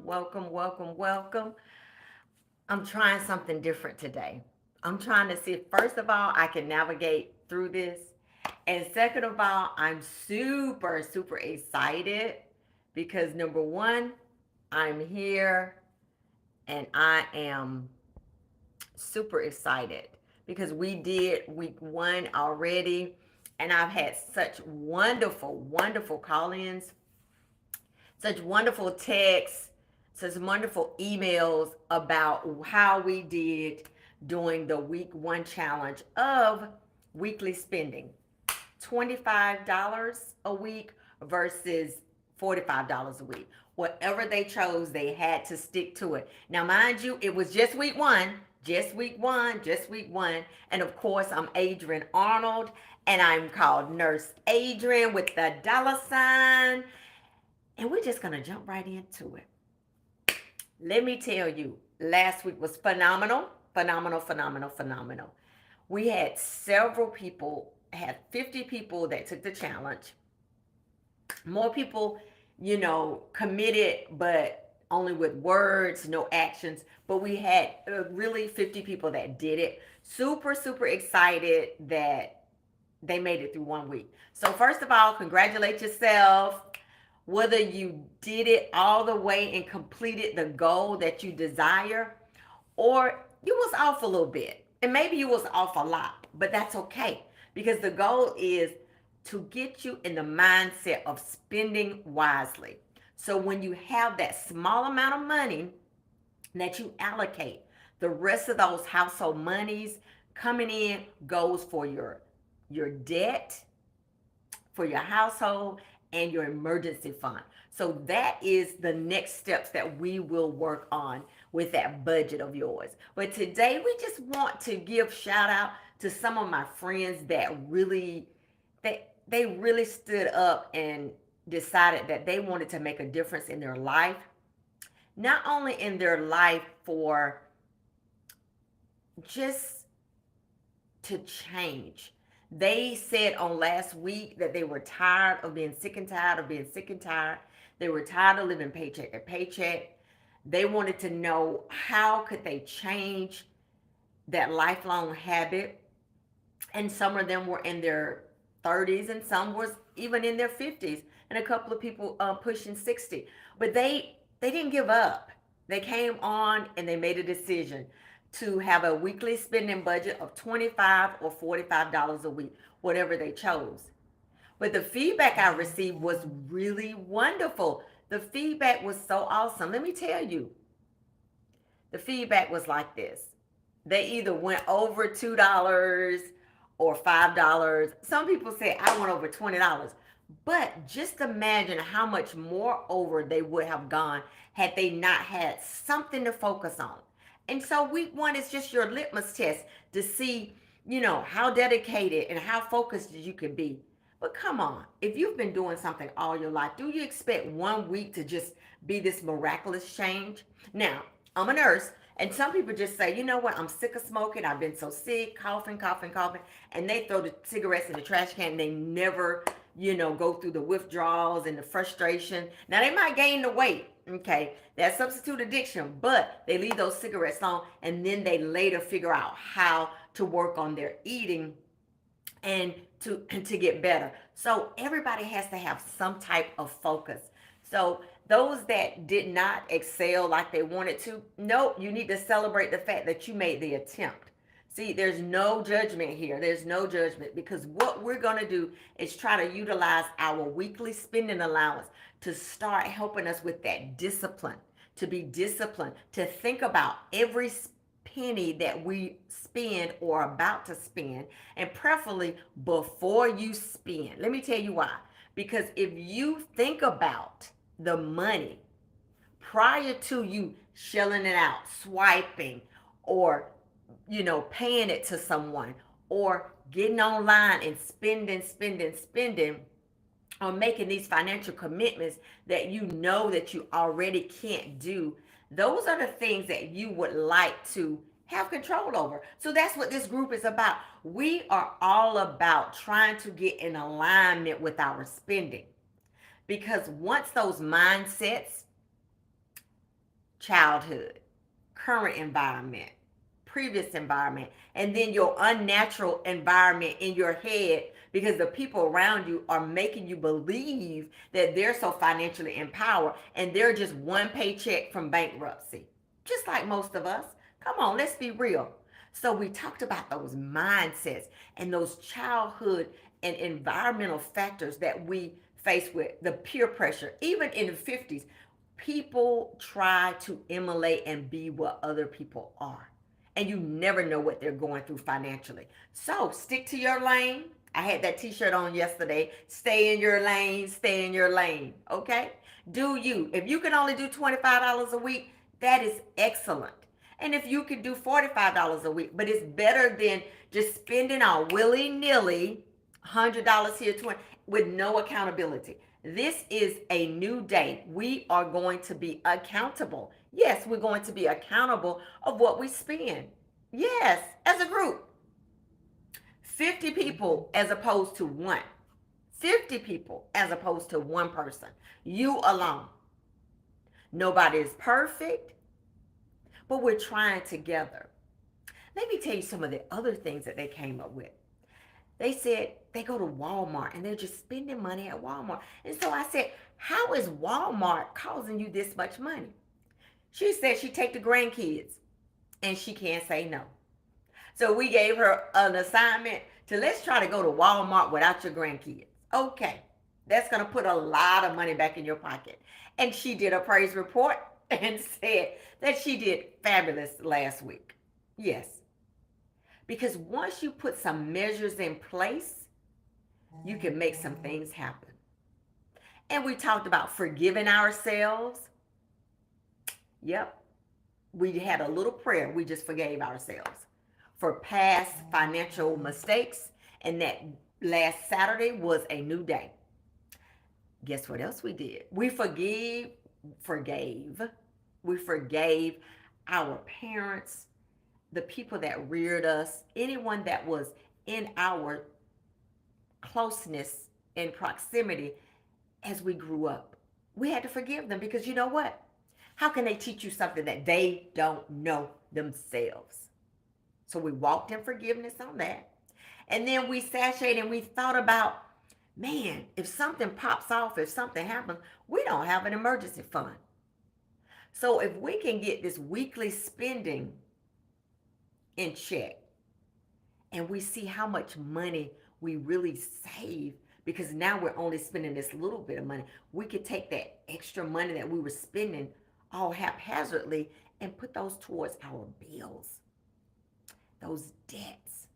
welcome, welcome, welcome. I'm trying something different today. I'm trying to see if, first of all, I can navigate through this. And second of all, I'm super, super excited because number one, I'm here and I am super excited because we did week one already. And I've had such wonderful, wonderful call ins, such wonderful texts, such wonderful emails about how we did during the week one challenge of weekly spending. $25 a week versus $45 a week. Whatever they chose, they had to stick to it. Now, mind you, it was just week one, just week one, just week one. And of course, I'm Adrian Arnold, and I'm called Nurse Adrian with the dollar sign. And we're just going to jump right into it. Let me tell you, last week was phenomenal, phenomenal, phenomenal, phenomenal. We had several people, had 50 people that took the challenge. More people, committed, but only with words, no actions. But we had really 50 people that did it. Super, super excited that they made it through 1 week. So, first of all, congratulate yourself. Whether you did it all the way and completed the goal that you desire, or you was off a little bit, and maybe you was off a lot, but that's okay because the goal is to get you in the mindset of spending wisely. So when you have that small amount of money that you allocate, the rest of those household monies coming in goes for your debt, for your household, and your emergency fund. So that is the next steps that we will work on with that budget of yours. But today we just want to give shout out to some of my friends that really they really stood up and decided that they wanted to make a difference in their life. Not only in their life for just to change. They said on last week that they were tired of being sick and tired of being sick and tired. They were tired of living paycheck to paycheck. They wanted to know how could they change that lifelong habit. And some of them were in their 30s and some was even in their 50s and a couple of people pushing 60. But they didn't give up. They came on and they made a decision to have a weekly spending budget of $25 or $45 a week, whatever they chose. But the feedback I received was really wonderful. The feedback was so awesome. Let me tell you, the feedback was like this. They either went over $2 or $5. Some people say I went over $20. But just imagine how much more over they would have gone had they not had something to focus on. And so week one is just your litmus test to see, how dedicated and how focused you can be. But come on, if you've been doing something all your life, do you expect 1 week to just be this miraculous change? Now, I'm a nurse, and some people just say, you know what, I'm sick of smoking. I've been so sick, coughing, coughing, coughing. And they throw the cigarettes in the trash can and they never, go through the withdrawals and the frustration. Now, they might gain the weight. Okay, that's substitute addiction, but they leave those cigarettes on and then they later figure out how to work on their eating and to get better. So everybody has to have some type of focus. So those that did not excel like they wanted to, no, you need to celebrate the fact that you made the attempt. See, there's no judgment here. There's no judgment because what we're going to do is try to utilize our weekly spending allowance to start helping us with that discipline, to be disciplined, to think about every penny that we spend or about to spend, and preferably before you spend. Let me tell you why. Because if you think about the money prior to you shelling it out, swiping, or paying it to someone, or getting online and spending, or making these financial commitments that you know that you already can't do, those are the things that you would like to have control over. So that's what this group is about. We are all about trying to get in alignment with our spending. Because once those mindsets childhood, current environment, previous environment, and then your unnatural environment in your head because the people around you are making you believe that they're so financially empowered and they're just one paycheck from bankruptcy. Just like most of us. Come on, let's be real. So we talked about those mindsets and those childhood and environmental factors that we face with the peer pressure. Even in the 50s, people try to emulate and be what other people are. And you never know what they're going through financially. So stick to your lane. I had that t-shirt on yesterday. Stay in your lane, stay in your lane. Okay? Do you. If you can only do $25 a week, that is excellent. And if you could do $45 a week, but it's better than just spending all willy-nilly $100 here, 20 with no accountability. This is a new day. We are going to be accountable. Yes, we're going to be accountable of what we spend. Yes, as a group. 50 people as opposed to one. 50 people as opposed to one person. You alone. Nobody is perfect, but we're trying together. Let me tell you some of the other things that they came up with. They said they go to Walmart and they're just spending money at Walmart. And so I said, how is Walmart causing you this much money? She said she take the grandkids and she can't say no. So we gave her an assignment to let's try to go to Walmart without your grandkids. Okay, that's going to put a lot of money back in your pocket. And she did a praise report and said that she did fabulous last week. Yes, because once you put some measures in place, you can make some things happen. And we talked about forgiving ourselves. Yep, we had a little prayer. We just forgave ourselves for past financial mistakes. And that last Saturday was a new day. Guess what else we did? Forgave. We forgave our parents, the people that reared us, anyone that was in our closeness and proximity as we grew up. We had to forgive them because you know what? How can they teach you something that they don't know themselves? So we walked in forgiveness on that. And then we sashayed and we thought about, man, if something pops off, if something happens, we don't have an emergency fund. So if we can get this weekly spending in check and we see how much money we really save, because now we're only spending this little bit of money, we could take that extra money that we were spending all haphazardly and put those towards our bills, those debts.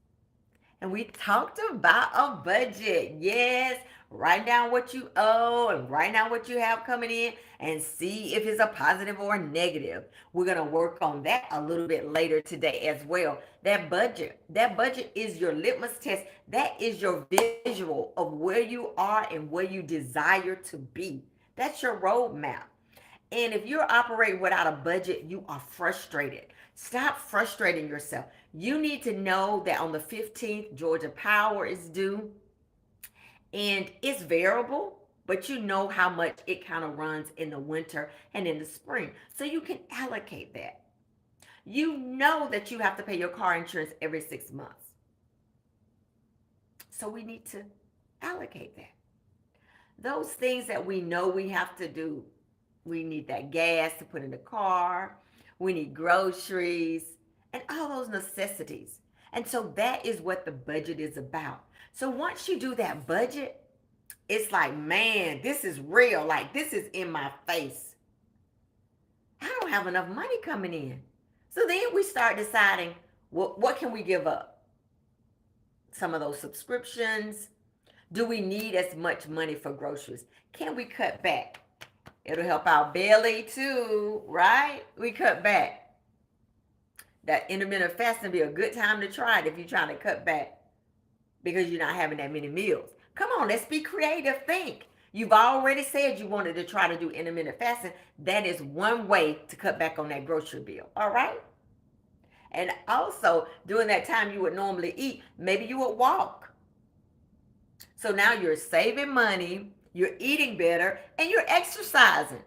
And we talked about a budget. Yes, write down what you owe and write down what you have coming in and see if it's a positive or a negative. We're going to work on that a little bit later today as well. That budget is your litmus test. That is your visual of where you are and where you desire to be. That's your roadmap. And if you're operating without a budget, you are frustrated. Stop frustrating yourself. You need to know that on the 15th, Georgia Power is due. And it's variable, but you know how much it kind of runs in the winter and in the spring. So you can allocate that. You know that you have to pay your car insurance every 6 months. So we need to allocate that. Those things that we know we have to do. We need that gas to put in the car. We need groceries and all those necessities. And so that is what the budget is about. So once you do that budget, it's like, man, this is real. Like, this is in my face. I don't have enough money coming in. So then we start deciding, what can we give up? Some of those subscriptions. Do we need as much money for groceries? Can we cut back? It'll help our belly too, right? We cut back. That intermittent fasting be a good time to try it if you're trying to cut back because you're not having that many meals. Come on, let's be creative. Think. You've already said you wanted to try to do intermittent fasting. That is one way to cut back on that grocery bill. All right? And also, during that time you would normally eat, maybe you would walk. So now you're saving money, you're eating better, and you're exercising.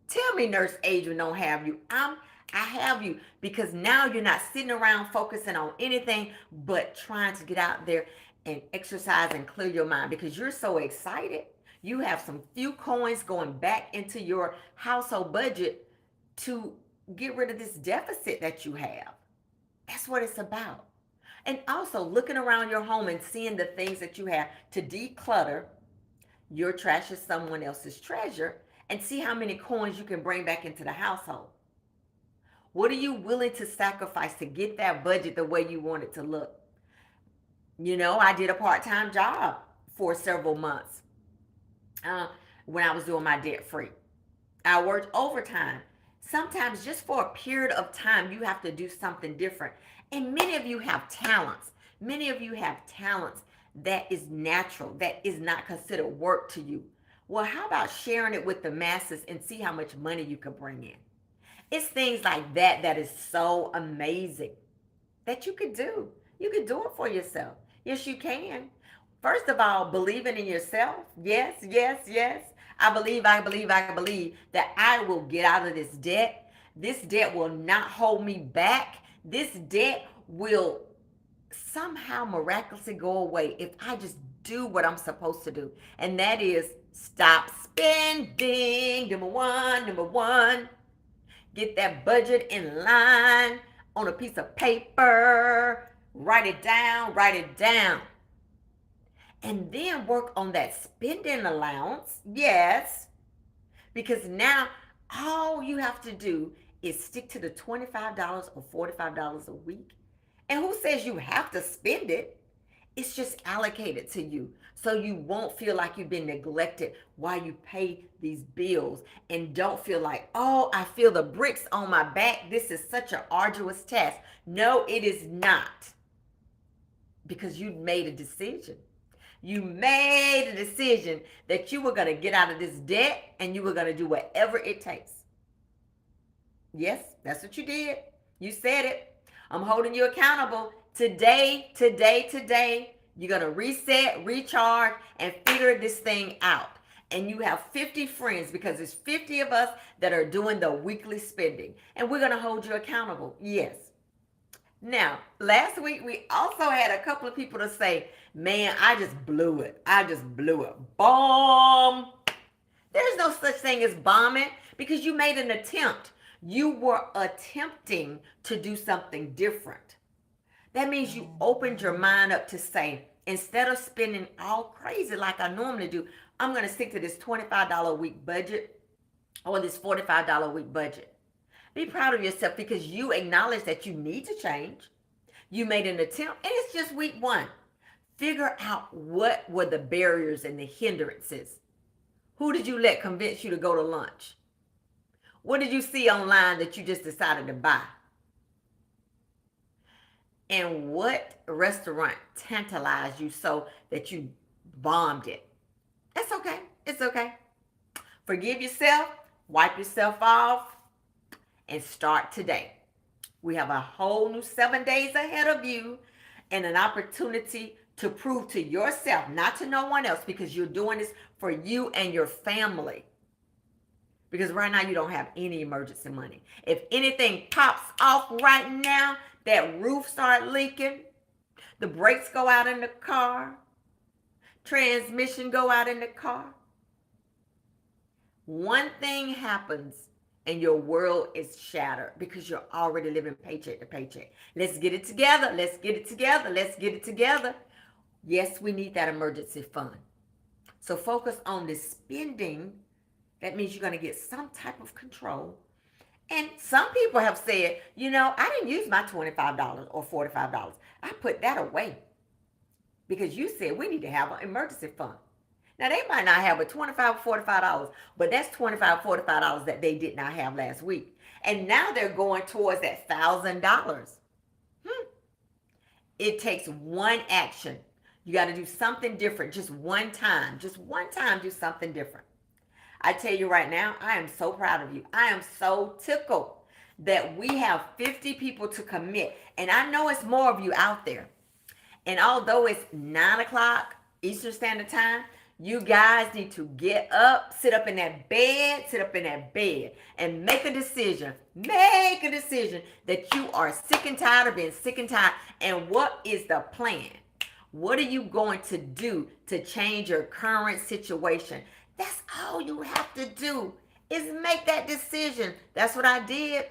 Tell me Nurse Adrian don't have you. I have you because now you're not sitting around focusing on anything but trying to get out there and exercise and clear your mind because you're so excited. You have some few coins going back into your household budget to get rid of this deficit that you have. That's what it's about. And also looking around your home and seeing the things that you have to declutter. Your trash is someone else's treasure, and see how many coins you can bring back into the household. What are you willing to sacrifice to get that budget the way you want it to look? I did a part-time job for several months uh, when I was doing my debt free. I worked overtime. Sometimes, just for a period of time, you have to do something different. And many of you have talents. Many of you have talents that is natural, that is not considered work to you. Well, how about sharing it with the masses and see how much money you can bring in? It's things like that that is so amazing that you could do. You could do it for yourself. Yes, you can. First of all, believing in yourself. Yes, yes, yes. I believe that I will get out of this debt. This debt will not hold me back. This debt will somehow miraculously go away if I just do what I'm supposed to do. And that is stop spending. Number one, get that budget in line on a piece of paper. Write it down, write it down. And then work on that spending allowance. Yes, because now all you have to do is stick to the $25 or $45 a week. And who says you have to spend it? It's just allocated to you so you won't feel like you've been neglected while you pay these bills, and don't feel like, oh, I feel the bricks on my back. This is such an arduous task. No, it is not, because you made a decision. You made a decision that you were going to get out of this debt and you were going to do whatever it takes. Yes, that's what you did. You said it. I'm holding you accountable. Today, you're going to reset, recharge, and figure this thing out. And you have 50 friends, because there's 50 of us that are doing the weekly spending. And we're going to hold you accountable. Yes. Now, last week we also had a couple of people to say, man, I just blew it. Bomb. There's no such thing as bombing, because you made an attempt. You were attempting to do something different. That means you opened your mind up to say, instead of spending all crazy like I normally do, I'm going to stick to this $25 a week budget or this $45 a week budget. Be proud of yourself, because you acknowledge that you need to change. You made an attempt, and it's just week one. Figure out what were the barriers and the hindrances. Who did you let convince you to go to lunch? What did you see online that you just decided to buy? And what restaurant tantalized you so that you bombed it? That's okay. It's okay. Forgive yourself, wipe yourself off, and start today. We have a whole new 7 days ahead of you, and an opportunity to prove to yourself, not to no one else, because you're doing this for you and your family. Because right now you don't have any emergency money. If anything pops off right now, that roof start leaking, the brakes go out in the car, transmission go out in the car, one thing happens and your world is shattered, because you're already living paycheck to paycheck. Let's get it together. Let's get it together. Let's get it together. Yes, we need that emergency fund. So focus on the spending. That means you're going to get some type of control. And some people have said, I didn't use my $25 or $45. I put that away, because you said we need to have an emergency fund. Now, they might not have a $25 or $45, but that's $25, $45 that they did not have last week. And now they're going towards that $1,000. It takes one action. You got to do something different just one time. Just one time, do something different. I tell you right now, I am so proud of you. I am so tickled that we have 50 people to commit. And I know it's more of you out there. And although it's 9 o'clock Eastern Standard Time, You guys need to get up, sit up in that bed, and make a decision. Make a decision that you are sick and tired of being sick and tired. And what is the plan? What are you going to do to change your current situation? That's all you have to do is make that decision. That's what I did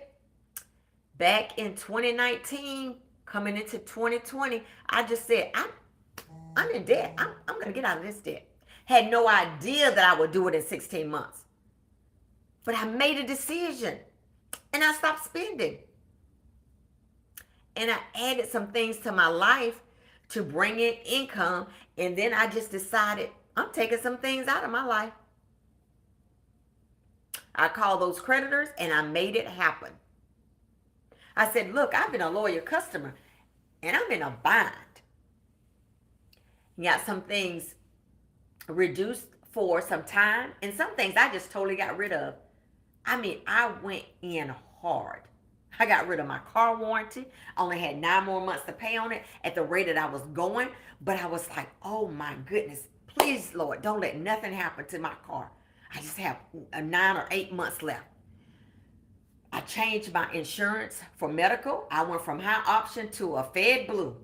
back in 2019, coming into 2020. I just said, I'm in debt. I'm going to get out of this debt. Had no idea that I would do it in 16 months. But I made a decision and I stopped spending. And I added some things to my life to bring in income. And then I just decided I'm taking some things out of my life. I called those creditors and I made it happen. I said, look, I've been a loyal customer and I'm in a bind. Got some things reduced for some time, and some things I just totally got rid of. I mean, I went in hard. I got rid of my car warranty. I only had 9 more months to pay on it at the rate that I was going. But I was like, oh my goodness, please, Lord, don't let nothing happen to my car. I just have 9 or 8 months left. I changed my insurance for medical. I went from high option to a Fed Blue.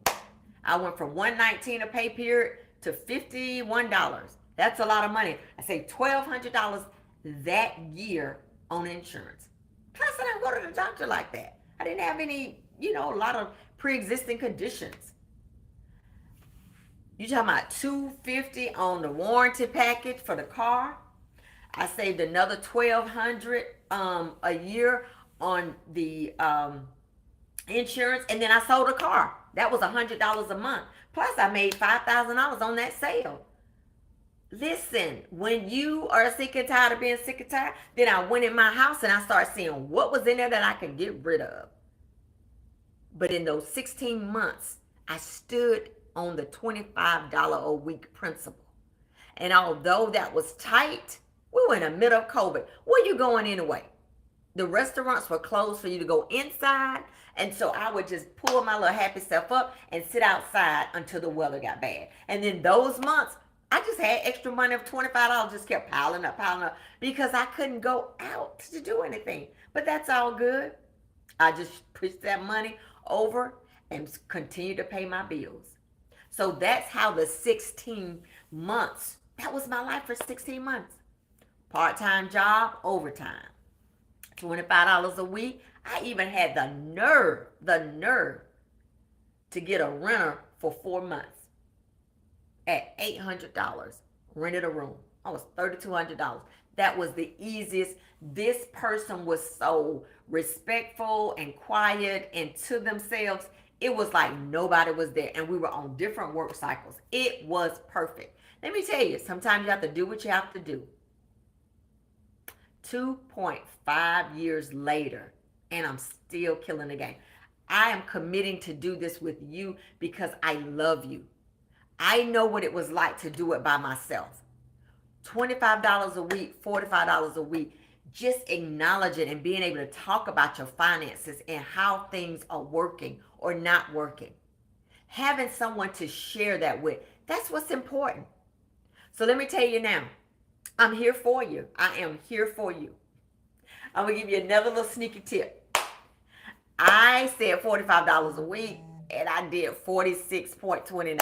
I went from $119 a pay period to $51. That's a lot of money. I saved $1,200 that year on insurance. Plus, I didn't go to the doctor like that. I didn't have any, a lot of pre-existing conditions. You talking about $250 on the warranty package for the car? I saved another $1,200 a year on the insurance, and then I sold a car. That was $100 a month. Plus, I made $5,000 on that sale. Listen, when you are sick and tired of being sick and tired, then I went in my house and I started seeing what was in there that I could get rid of. But in those 16 months, I stood on the $25 a week principle. And although that was tight, we were in the middle of COVID. Where you going anyway? The restaurants were closed for you to go inside. And so I would just pull my little happy self up and sit outside until the weather got bad. And then those months, I just had extra money of $25, just kept piling up, because I couldn't go out to do anything. But that's all good. I just pushed that money over and continued to pay my bills. So that's how the 16 months, that was my life for 16 months. Part-time job, overtime. $25 a week. I even had the nerve to get a renter for 4 months at $800. Rented a room. I was $3,200. That was the easiest. This person was so respectful and quiet and to themselves. It was like nobody was there, and we were on different work cycles. It was perfect. Let me tell you, sometimes you have to do what you have to do. 2.5 years later, and I'm still killing the game. I am committing to do this with you because I love you. I know what it was like to do it by myself. $25 a week, $45 a week. Just acknowledge it and being able to talk about your finances and how things are working or not working. Having someone to share that with, that's what's important. So let me tell you now, I'm here for you. I am here for you. I'm going to give you another little sneaky tip. I said $45 a week, and I did $46.29.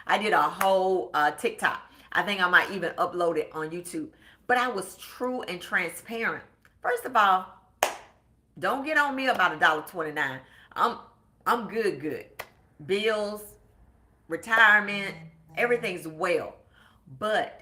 I did a whole TikTok. I think I might even upload it on YouTube. But I was true and transparent. First of all, don't get on me about $1.29. I'm good. Bills, retirement, everything's well. But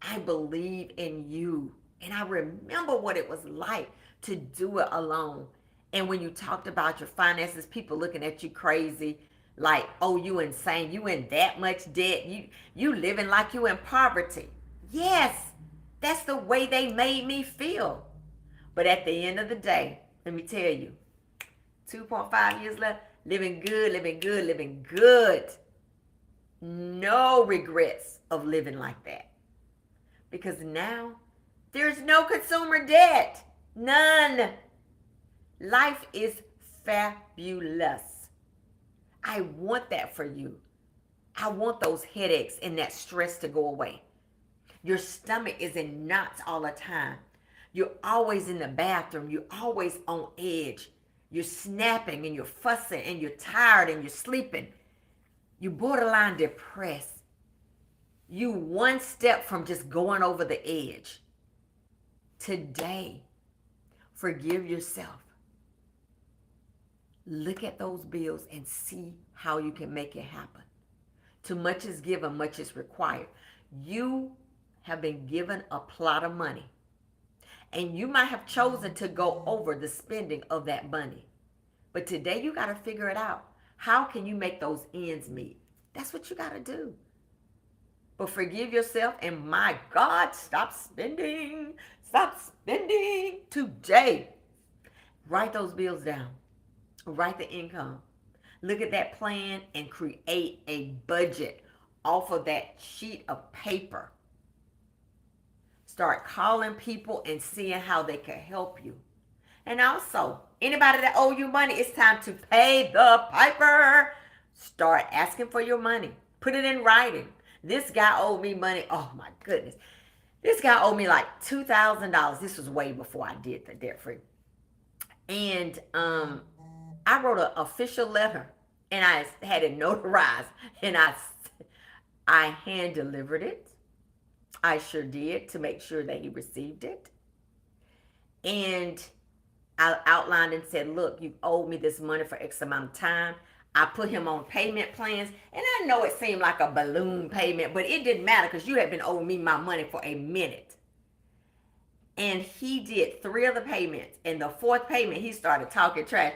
I believe in you. And I remember what it was like to do it alone. And when you talked about your finances, people looking at you crazy. Like, oh, you insane. You in that much debt. You living like you in poverty. Yes, that's the way they made me feel. But at the end of the day, let me tell you, 2.5 years left, living good. No regrets of living like that. Because now, there's no consumer debt. None. Life is fabulous. I want that for you. I want those headaches and that stress to go away. Your stomach is in knots all the time. You're always in the bathroom. You're always on edge. You're snapping and you're fussing and you're tired and you're sleeping. You're borderline depressed. You one step from just going over the edge. Today, forgive yourself. Look at those bills and see how you can make it happen. Too much is given, much is required. You have been given a plot of money, and you might have chosen to go over the spending of that money. But today you got to figure it out. How can you make those ends meet? That's what you got to do. But forgive yourself, and my God, stop spending. Stop spending today. Write those bills down. Write the income. Look at that plan and create a budget off of that sheet of paper. Start calling people and seeing how they can help you. And also, anybody that owe you money, it's time to pay the piper. Start asking for your money. Put it in writing. This guy owed me money. Oh my goodness. This guy owed me like $2,000. This was way before I did the debt free. And I wrote an official letter and I had it notarized and I hand delivered it. I sure did, to make sure that he received it. And I outlined and said, look, you owed me this money for X amount of time. I put him on payment plans. And I know it seemed like a balloon payment, but it didn't matter because you had been owing me my money for a minute. And he did 3 of the payments. And the 4th payment, he started talking trash.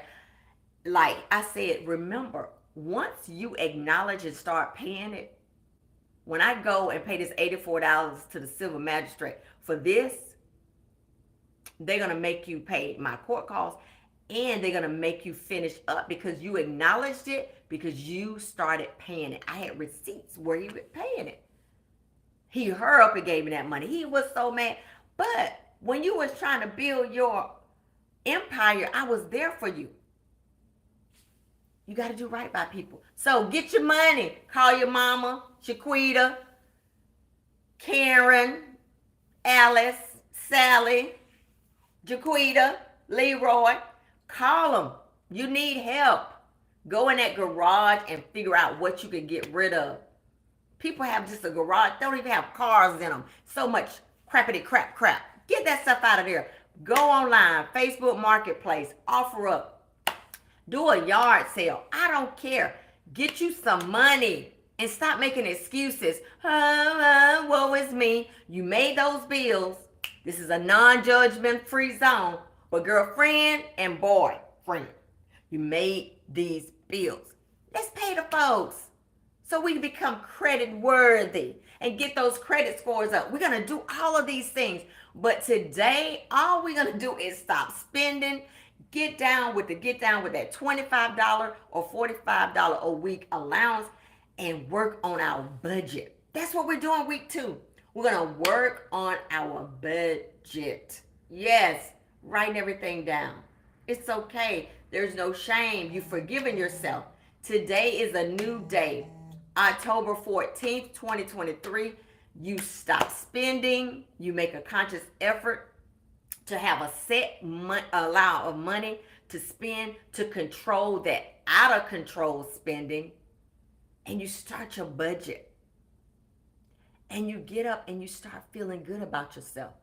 Like I said, remember, once you acknowledge and start paying it, when I go and pay this $84 to the civil magistrate for this, they're going to make you pay my court costs, and they're going to make you finish up because you acknowledged it, because you started paying it. I had receipts where he was paying it. He hurried up and gave me that money. He was so mad. But when you was trying to build your empire, I was there for you. You got to do right by people. So get your money. Call your mama, Shaquita, Karen, Alice, Sally, Jaquita, Leroy. Call them. You need help. Go in that garage and figure out what you can get rid of. People have just a garage. They don't even have cars in them. So much crappity crap. Get that stuff out of there. Go online, Facebook Marketplace, offer up. Do a yard sale. I don't care. Get you some money and stop making excuses. Woe is me. You made those bills. This is a non-judgment free zone. But girlfriend and boyfriend, you made these bills. Let's pay the folks so we can become credit worthy and get those credit scores up. We're going to do all of these things. But today, all we're going to do is stop spending. Get down with that $25 or $45 a week allowance and work on our budget. That's what we're doing week 2. We're going to work on our budget. Yes, writing everything down. It's okay. There's no shame. You've forgiven yourself. Today is a new day. October 14th, 2023. You stop spending. You make a conscious effort to have a set amount of money to spend, to control that out of control spending, and you start your budget. And you get up and you start feeling good about yourself.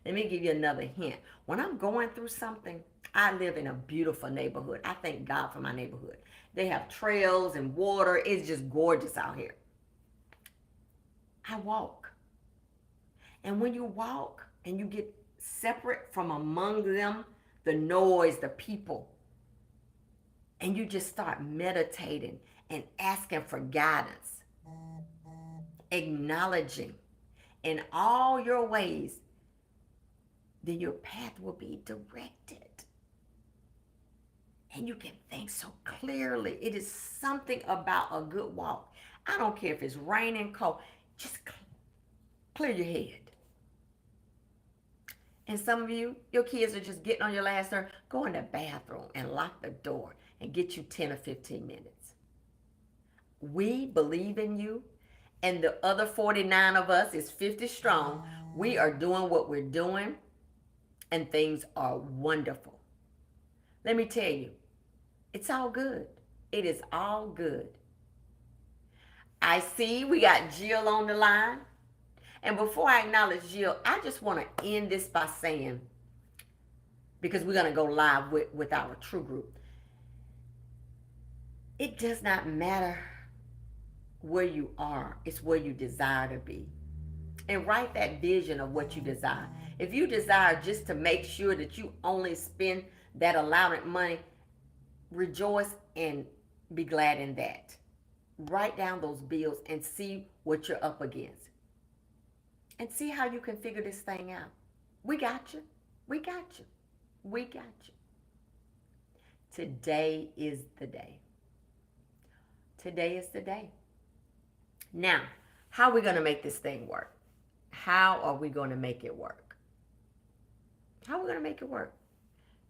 Let me give you another hint. When I'm going through something, I live in a beautiful neighborhood. I thank God for my neighborhood. They have trails and water. It's just gorgeous out here. I walk. And when you walk and you get separate from among them, the noise, the people, and you just start meditating and asking for guidance, acknowledging in all your ways, then your path will be directed. And you can think so clearly. It is something about a good walk. I don't care if it's raining, cold, just clear your head. And some of you, your kids are just getting on your last nerve. Go in the bathroom and lock the door and get you 10 or 15 minutes. We believe in you, and the other 49 of us is 50 strong. We are doing what we're doing, and things are wonderful. Let me tell you, it's all good. It is all good. I see we got Jill on the line. And before I acknowledge Jill, I just want to end this by saying, because we're going to go live with our true group, it does not matter where you are, it's where you desire to be. And write that vision of what you desire. If you desire just to make sure that you only spend that allowance money, rejoice and be glad in that. Write down those bills and see what you're up against. And see how you can figure this thing out. We got you. We got you. We got you. Today is the day. Today is the day. Now, how are we going to make this thing work? How are we going to make it work? How are we going to make it work?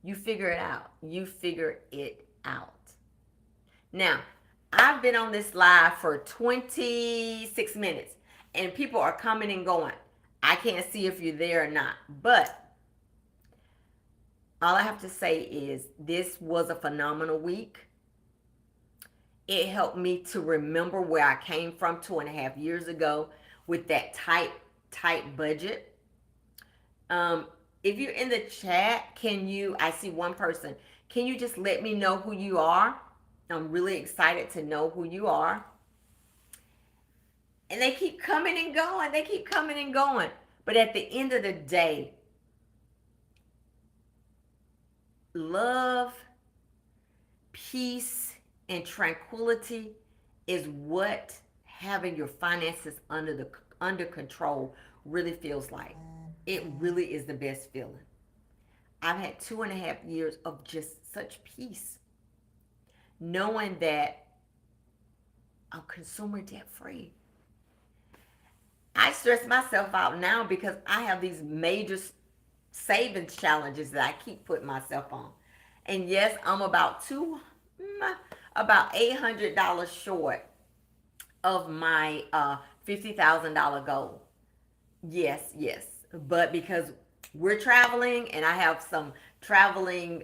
You figure it out. You figure it out. Now, I've been on this live for 26 minutes and people are coming and going. I can't see if you're there or not, but all I have to say is this was a phenomenal week. It helped me to remember where I came from 2.5 years ago with that tight budget. If you're in the chat, I see one person, can you just let me know who you are? I'm really excited to know who you are. And they keep coming and going. They keep coming and going. But at the end of the day, love, peace, and tranquility is what having your finances under control really feels like. It really is the best feeling. I've had 2.5 years of just such peace, knowing that I'm consumer debt free. I stress myself out now because I have these major savings challenges that I keep putting myself on. And yes, I'm about $800 short of my $50,000 goal. Yes. But because we're traveling and I have some traveling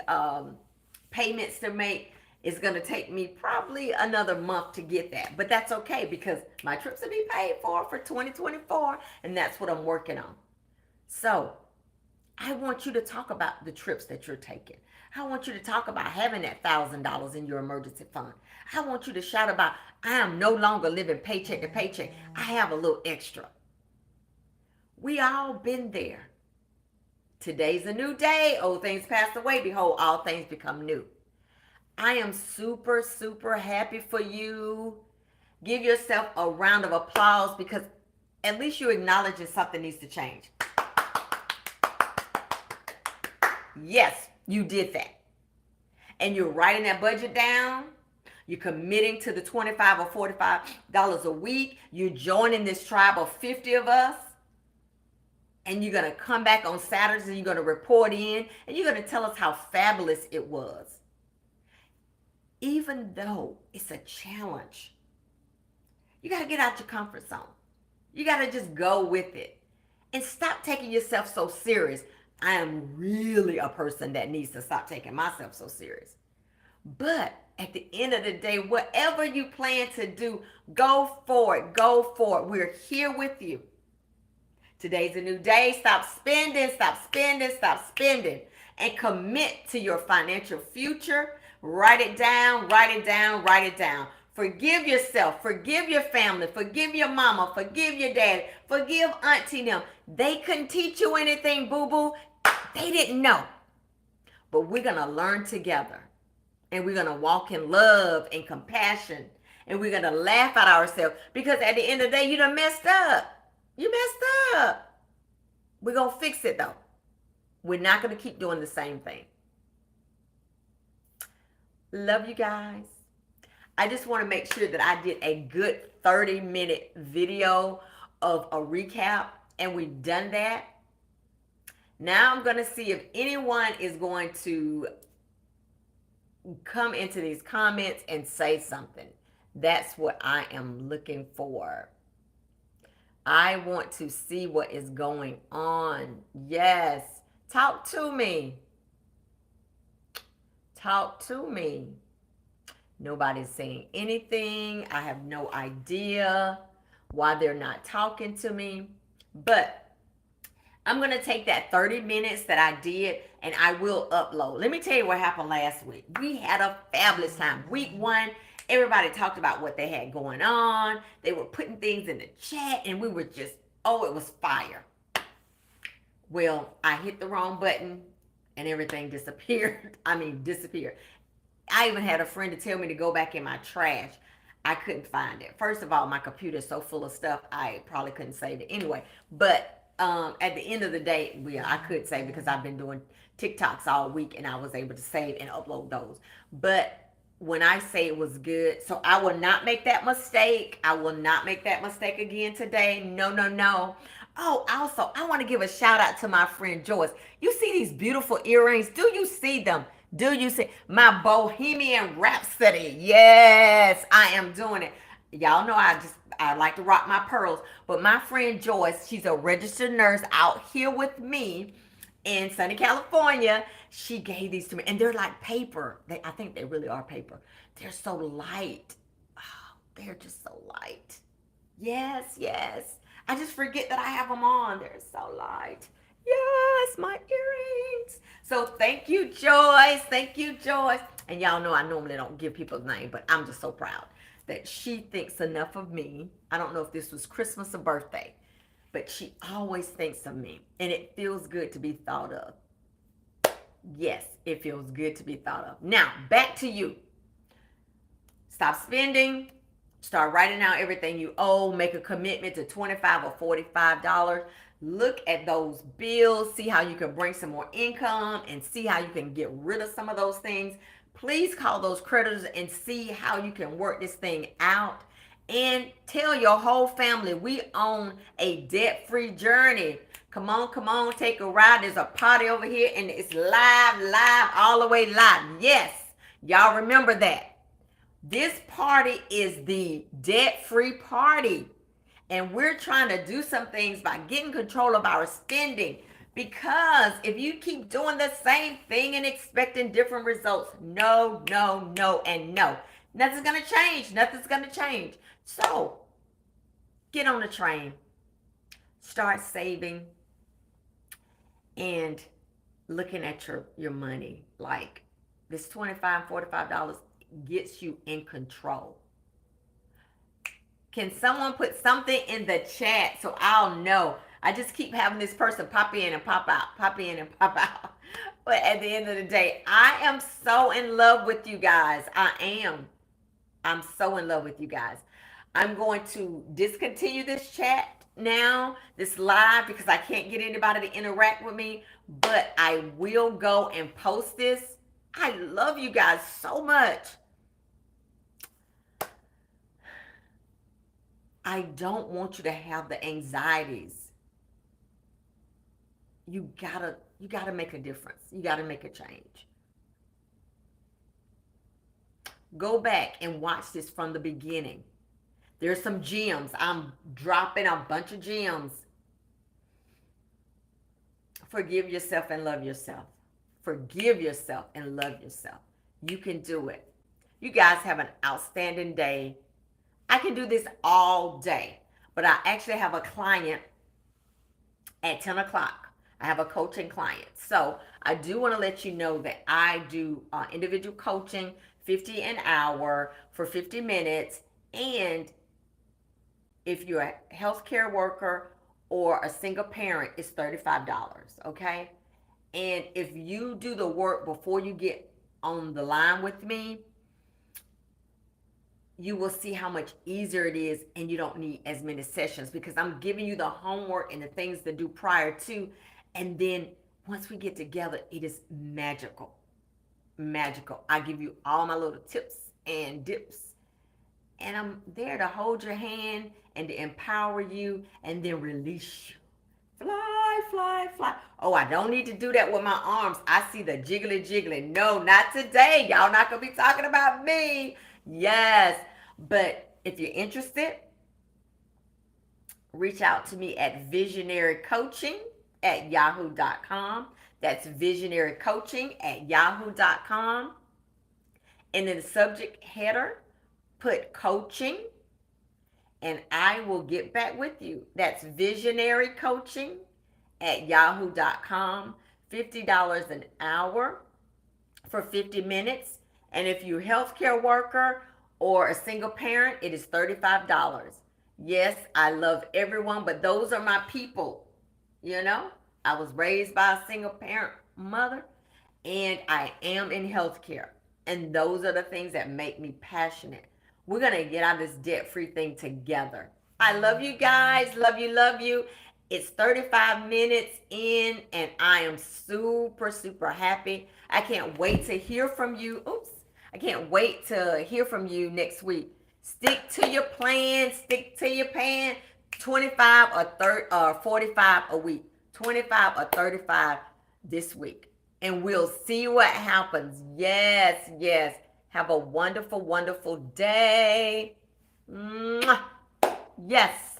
payments to make, it's going to take me probably another month to get that. But that's okay because my trips will be paid for 2024, and that's what I'm working on. So I want you to talk about the trips that you're taking. I want you to talk about having that $1,000 in your emergency fund. I want you to shout about, I am no longer living paycheck to paycheck. I have a little extra. We all been there. Today's a new day. Old things passed away. Behold, all things become new. I am super, super happy for you. Give yourself a round of applause because at least you're acknowledging something needs to change. Yes, you did that. And you're writing that budget down. You're committing to the $25 or $45 a week. You're joining this tribe of 50 of us. And you're going to come back on Saturdays and you're going to report in. And you're going to tell us how fabulous it was. Even though it's a challenge, you got to get out your comfort zone. You got to just go with it. And stop taking yourself so serious. I am really a person that needs to stop taking myself so serious. But at the end of the day, whatever you plan to do, go for it. Go for it. We're here with you. Today's a new day. Stop spending, stop spending, stop spending. And commit to your financial future. Write it down, write it down, write it down. Forgive yourself, forgive your family, forgive your mama, forgive your daddy, forgive auntie them. They couldn't teach you anything, boo-boo. They didn't know. But we're going to learn together. And we're going to walk in love and compassion. And we're going to laugh at ourselves. Because at the end of the day, you done messed up. You messed up. We're going to fix it though. We're not going to keep doing the same thing. Love you guys. I just want to make sure that I did a good 30-minute video of a recap. And we've done that. Now I'm going to see if anyone is going to come into these comments and say something. That's what I am looking for. I want to see what is going on. Yes. Talk to me. Talk to me. Nobody's saying anything. I have no idea why they're not talking to me. But I'm going to take that 30 minutes that I did and I will upload. Let me tell you what happened last week. We had a fabulous time. Week 1, everybody talked about what they had going on. They were putting things in the chat and we were just, oh, it was fire. Well, I hit the wrong button and everything disappeared. I mean, disappeared. I even had a friend to tell me to go back in my trash. I couldn't find it. First of all, my computer is so full of stuff, I probably couldn't save it anyway. But at the end of the day, I could save because I've been doing TikToks all week and I was able to save and upload those. But when I say it was good, so I will not make that mistake. I will not make that mistake again today. No, no, no. Oh, also, I want to give a shout out to my friend Joyce. You see these beautiful earrings? Do you see them? Do you see my Bohemian Rhapsody? Yes, I am doing it. Y'all know I like to rock my pearls, but my friend Joyce, she's a registered nurse out here with me in sunny California. She gave these to me, and they're like paper. I think they really are paper. They're so light. Oh, they're just so light. Yes, yes. I just forget that I have them on. They're so light. Yes, my earrings. So thank you, Joyce. Thank you, Joyce. And y'all know I normally don't give people's name, but I'm just so proud that she thinks enough of me. I don't know if this was Christmas or birthday, but she always thinks of me. And it feels good to be thought of. Yes, it feels good to be thought of. Now, back to you. Stop spending. Start writing out everything you owe. Make a commitment to $25 or $45. Look at those bills. See how you can bring some more income and see how you can get rid of some of those things. Please call those creditors and see how you can work this thing out. And tell your whole family we own a debt-free journey. Come on, take a ride. There's a party over here and it's live, all the way live. Yes, y'all remember that. This party is the debt-free party. And we're trying to do some things by getting control of our spending. Because if you keep doing the same thing and expecting different results, no, and no. Nothing's going to change. Nothing's going to change. So, get on the train. Start saving and looking at your money. Like this $25, $45 gets you in control. Can someone put something in the chat so I'll know? I just keep having this person pop in and pop out, pop in and pop out. But at the end of the day, I am so in love with you guys. I am. I'm so in love with you guys. I'm going to discontinue this chat now, this live, because I can't get anybody to interact with me. But I will go and post this. I love you guys so much. I don't want you to have the anxieties. You gotta make a difference. You gotta make a change. Go back and watch this from the beginning. There's some gems. I'm dropping a bunch of gems. Forgive yourself and love yourself. Forgive yourself and love yourself. You can do it. You guys have an outstanding day. I can do this all day, but I actually have a client at 10 o'clock. I have a coaching client. So I do want to let you know that I do individual coaching, $50 an hour for 50 minutes. And if you're a healthcare worker or a single parent, it's $35, okay? And if you do the work before you get on the line with me, you will see how much easier it is and you don't need as many sessions because I'm giving you the homework and the things to do prior to. And then once we get together, it is magical. Magical. I give you all my little tips and dips. And I'm there to hold your hand and to empower you and then release you. Fly, fly, fly. Oh, I don't need to do that with my arms. I see the jiggly. No, not today. Y'all not going to be talking about me. Yes. But if you're interested, reach out to me at visionarycoaching@yahoo.com. That's visionarycoaching@yahoo.com. And in the subject header, put coaching, and I will get back with you. That's visionarycoaching@yahoo.com. $50 an hour for 50 minutes. And if you're a healthcare worker or a single parent, it is $35. Yes, I love everyone, but those are my people. You know, I was raised by a single parent mother, and I am in healthcare. And those are the things that make me passionate. We're going to get out of this debt free thing together. I love you guys. Love you, love you. It's 35 minutes in, and I am super, super happy. I can't wait to hear from you. Oops. I can't wait to hear from you next week. Stick to your plan, stick to your plan. 25 or 30 or 45 a week. 25 or 35 this week. And we'll see what happens. Yes, yes. Have a wonderful, wonderful day. Mwah. Yes.